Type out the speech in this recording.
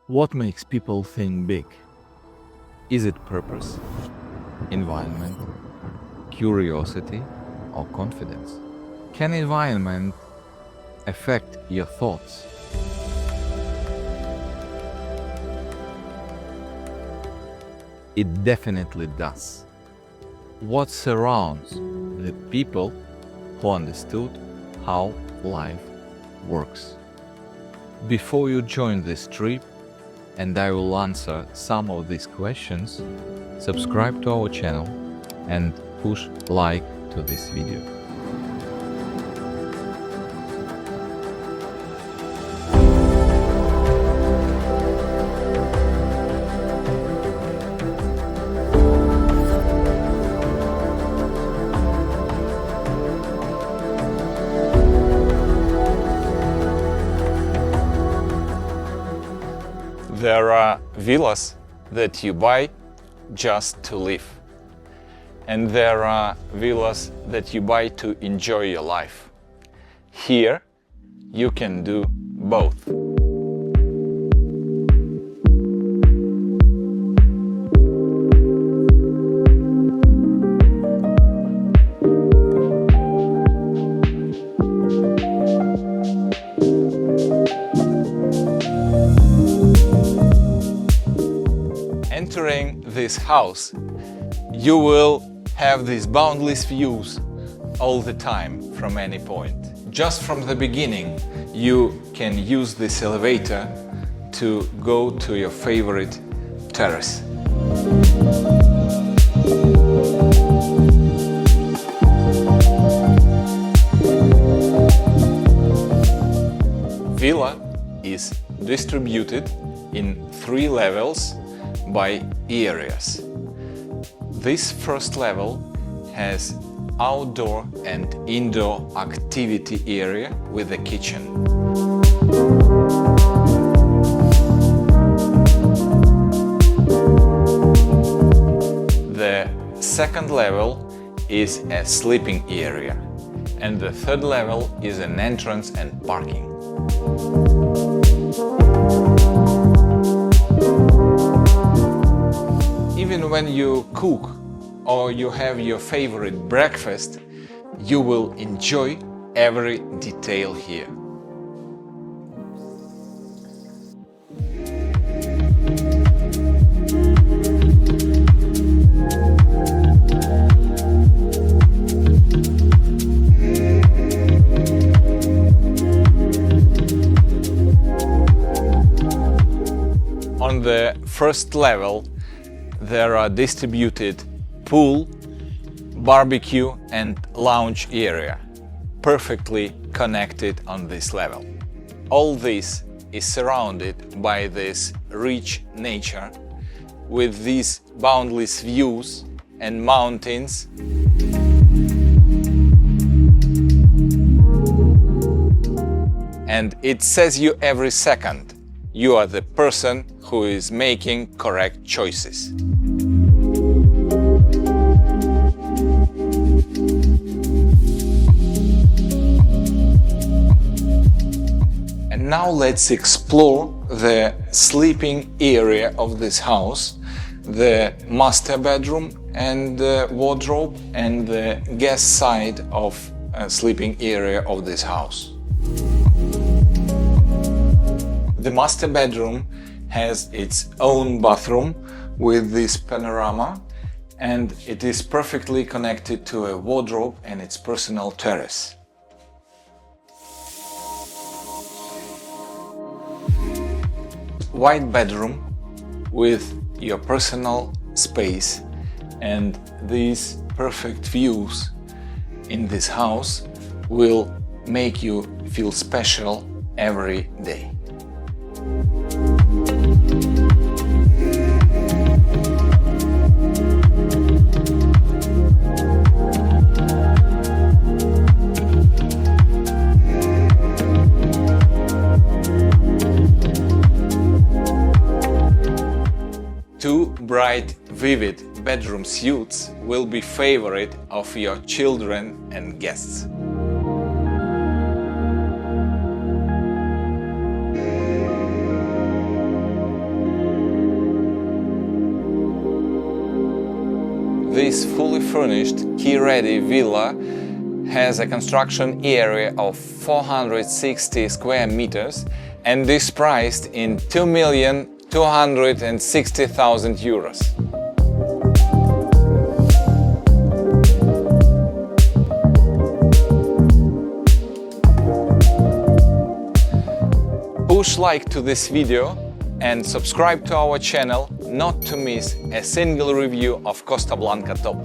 What makes people think big? Is it purpose, environment, curiosity, or confidence? Can environment affect your thoughts? It definitely does. What surrounds the people who understood how life works? Before you join this trip, and I will answer some of these questions, subscribe to our channel and push like to this video. There are villas that you buy just to live, and there are villas that you buy to enjoy your life. Here, you can do both. Entering this house, you will have these boundless views all the time from any point. Just from the beginning, you can use this elevator to go to your favorite terrace. Villa is distributed in 3 levels by areas. This first level has outdoor and indoor activity area with a kitchen. The second level is a sleeping area, and the third level is an entrance and parking. Even when you cook or you have your favorite breakfast, you will enjoy every detail here. On the first level, there are distributed pool, barbecue and lounge area, perfectly connected on this level. All this is surrounded by this rich nature with these boundless views and mountains. And it says you every second, you are the person who is making correct choices. And now let's explore the sleeping area of this house, the master bedroom and the wardrobe, and the guest side of a sleeping area of this house. The master bedroom has its own bathroom with this panorama, and it is perfectly connected to a wardrobe and its personal terrace. White bedroom with your personal space and these perfect views in this house will make you feel special every day. Two bright, vivid bedroom suites will be favorite of your children and guests. this fully furnished, key-ready villa has a construction area of 460 square meters and is priced in €2,260,000. Push like to this video and subscribe to our channel not to miss a single review of Costa Blanca top.